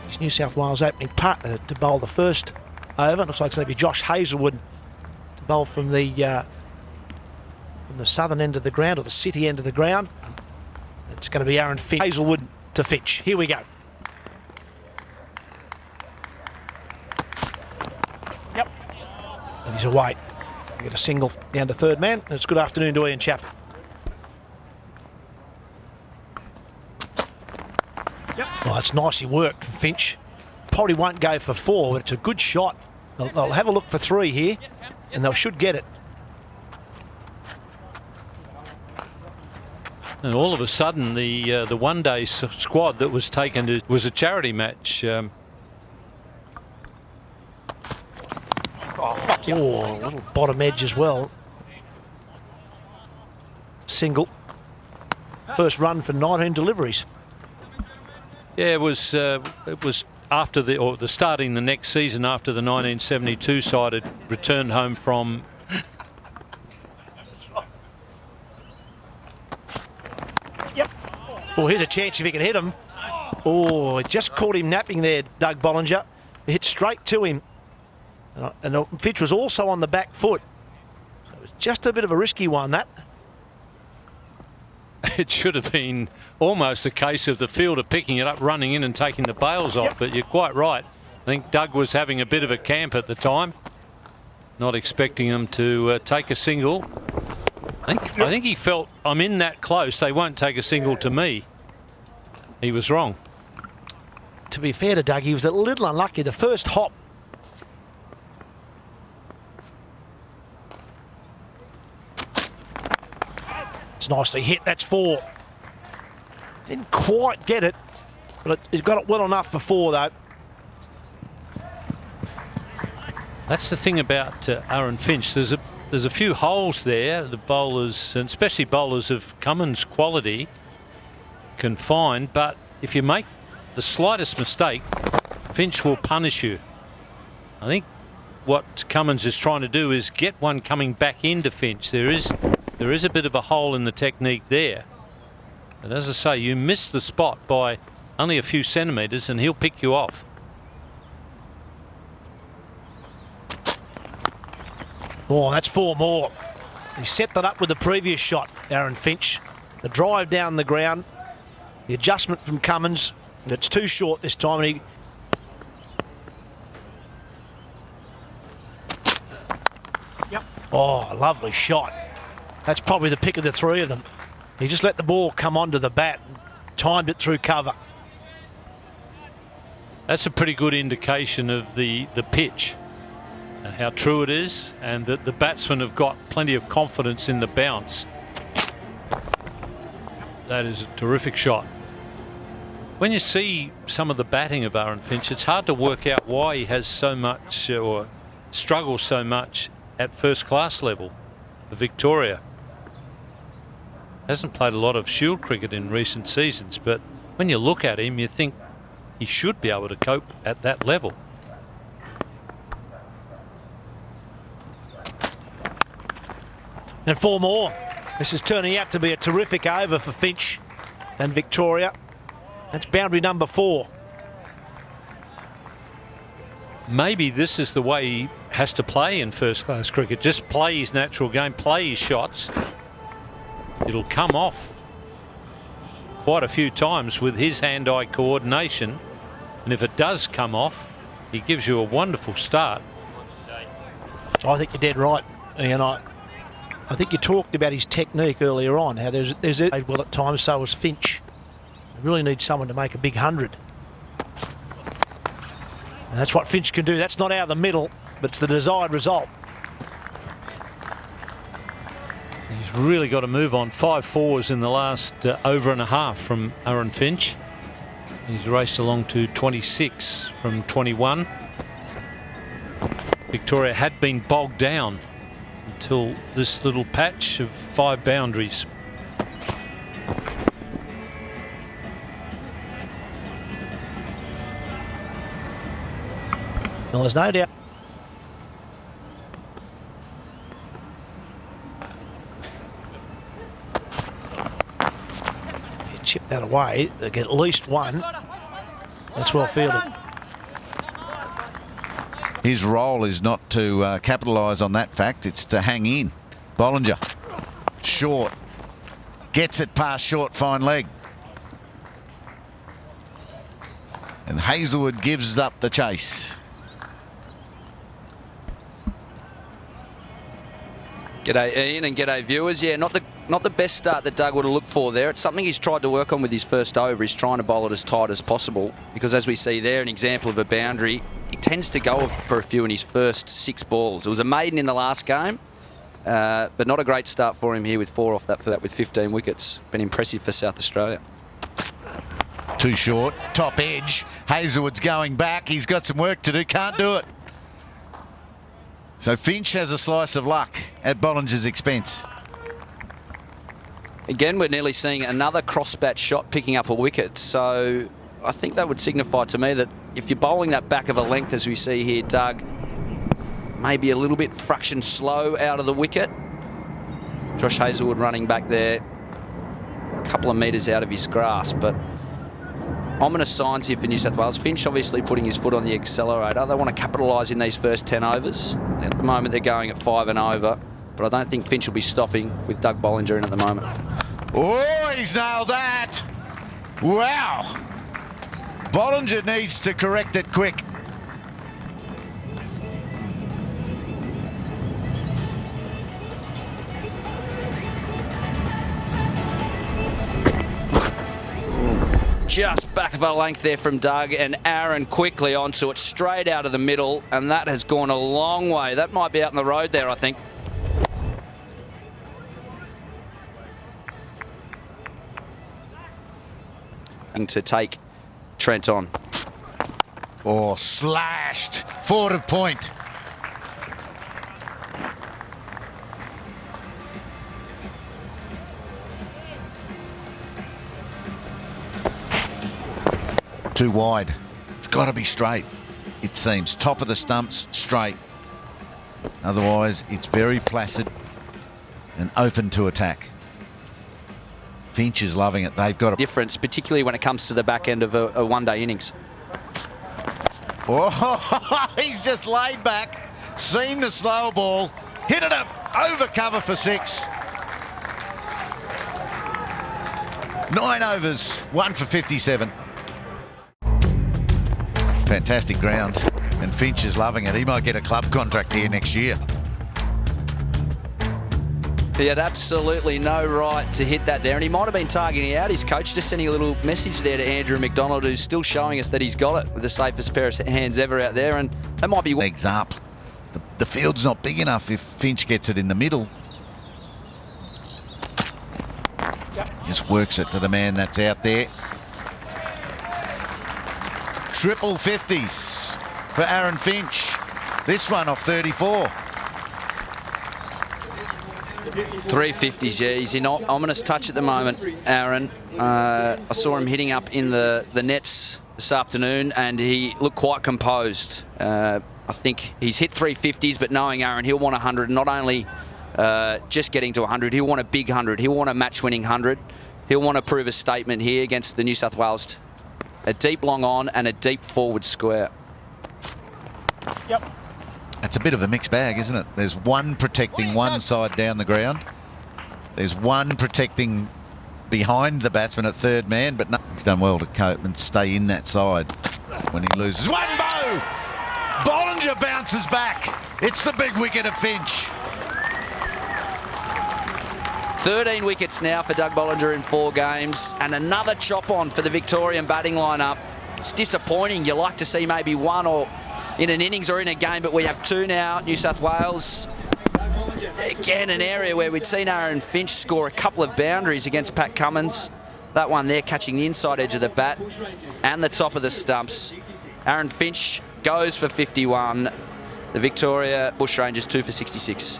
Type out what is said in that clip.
His New South Wales opening partner to bowl the first over. Looks like it's going to be Josh Hazlewood to bowl from the southern end of the ground, or the city end of the ground. It's going to be Aaron Finch. Hazlewood to Finch. Here we go. Yep. And he's away. We get a single down to third man, and it's good afternoon to Ian Chappell. Well, it's nicely worked from Finch. Probably won't go for 4, but it's a good shot. They'll have a look for 3 here, and they should get it. And all of a sudden, the one-day squad that was taken was a charity match. Oh, a little bottom edge as well. Single. First run for 19 deliveries. Yeah, it was after the starting the next season after the 1972 side had returned home from. Yep. Oh, here's a chance if he can hit him. Oh, just caught him napping there, Doug Bollinger. It hit straight to him. And Finch was also on the back foot. So it was just a bit of a risky one, that. It should have been almost a case of the fielder picking it up, running in and taking the bails off. Yep. But you're quite right. I think Doug was having a bit of a camp at the time, not expecting him to take a single. I think he felt, I'm in that close, they won't take a single to me. He was wrong. To be fair to Doug, he was a little unlucky. The first hop. It's nicely hit. That's 4. Didn't quite get it, but he's got it well enough for 4, though. That's the thing about Aaron Finch. There's a few holes there. The bowlers, and especially bowlers of Cummins' quality, can find. But if you make the slightest mistake, Finch will punish you. I think what Cummins is trying to do is get one coming back into Finch. There is a bit of a hole in the technique there. But as I say, you miss the spot by only a few centimetres and he'll pick you off. Oh, that's 4 more. He set that up with the previous shot, Aaron Finch. The drive down the ground, the adjustment from Cummins. It's too short this time. And Yep. Oh, lovely shot. That's probably the pick of the 3 of them. He just let the ball come onto the bat and timed it through cover. That's a pretty good indication of the pitch and how true it is, and that the batsmen have got plenty of confidence in the bounce. That is a terrific shot. When you see some of the batting of Aaron Finch, it's hard to work out why he has so much or struggles so much at first class level for Victoria. Hasn't played a lot of Shield cricket in recent seasons, but when you look at him, you think he should be able to cope at that level. And 4 more. This is turning out to be a terrific over for Finch and Victoria. That's boundary number 4. Maybe this is the way he has to play in first class cricket. Just play his natural game, play his shots. It'll come off quite a few times with his hand-eye coordination. And if it does come off, he gives you a wonderful start. I think you're dead right, Ian. I think you talked about his technique earlier on, how there's well at times, so was Finch. You really need someone to make a big 100. And that's what Finch can do. That's not out of the middle, but it's the desired result. He's really got to move on. 5 4s in the last over and a half from Aaron Finch. He's raced along to 26 from 21. Victoria had been bogged down until this little patch of 5 boundaries. Well, there's no doubt. You chip that away, they get at least 1. That's well fielded. His role is not to capitalise on that fact, it's to hang in. Bollinger, short, gets it past short, fine leg. And Hazelwood gives up the chase. G'day Ian and g'day viewers. Yeah, not the best start that Doug would have looked for there. It's something he's tried to work on with his first over. He's trying to bowl it as tight as possible because, as we see there, an example of a boundary, he tends to go for a few in his first 6 balls. It was a maiden in the last game, but not a great start for him here with 4 off that for that with 15 wickets. Been impressive for South Australia. Too short, top edge. Hazelwood's going back. He's got some work to do. Can't do it. So Finch has a slice of luck at Bollinger's expense. Again, we're nearly seeing another cross-bat shot picking up a wicket. So I think that would signify to me that if you're bowling that back of a length, as we see here, Doug, maybe a little bit fraction slow out of the wicket. Josh Hazelwood running back there, a couple of metres out of his grasp, but ominous signs here for New South Wales. Finch obviously putting his foot on the accelerator. They want to capitalise in these first 10 overs. At the moment, they're going at 5 and over, but I don't think Finch will be stopping with Doug Bollinger in at the moment. Oh, he's nailed that. Wow. Bollinger needs to correct it quick. Just back of a length there from Doug, and Aaron quickly onto it, straight out of the middle, and that has gone a long way. That might be out in the road there, I think. To take Trent on. Oh, slashed. Forward of point. Too wide. It's got to be straight, it seems. Top of the stumps, straight. Otherwise, it's very placid and open to attack. Finch is loving it. They've got a difference, particularly when it comes to the back end of a one-day innings. Oh, he's just laid back, seen the slow ball, hit it up over cover for 6. 9 overs, 1 for 57. Fantastic ground, and Finch is loving it. He might get a club contract here next year. He had absolutely no right to hit that there, and he might have been targeting out his coach, just sending a little message there to Andrew McDonald, who's still showing us that he's got it with the safest pair of hands ever out there, and that might be... Legs up. The field's not big enough if Finch gets it in the middle. Just works it to the man that's out there. Triple 50s for Aaron Finch. This one off 34. 350s, yeah. He's in ominous touch at the moment, Aaron. I saw him hitting up in the nets this afternoon, and he looked quite composed. I think he's hit 350s, but knowing Aaron, he'll want 100. Not only just getting to 100, he'll want a big 100. He'll want a match-winning 100. He'll want to prove a statement here against the New South Wales. A deep long on and a deep forward square. Yep. It's a bit of a mixed bag, isn't it? There's one protecting one side down the ground. There's one protecting behind the batsman at third man, but no, he's done well to cope and stay in that side when he loses. One bow! Bollinger bounces back. It's the big wicket of Finch. 13 wickets now for Doug Bollinger in 4 games, and another chop on for the Victorian batting lineup. It's disappointing. You like to see maybe 1 or in an innings or in a game, but we have 2 now. New South Wales, again, an area where we'd seen Aaron Finch score a couple of boundaries against Pat Cummins. That one there catching the inside edge of the bat and the top of the stumps. Aaron Finch goes for 51. The Victoria Bushrangers 2 for 66.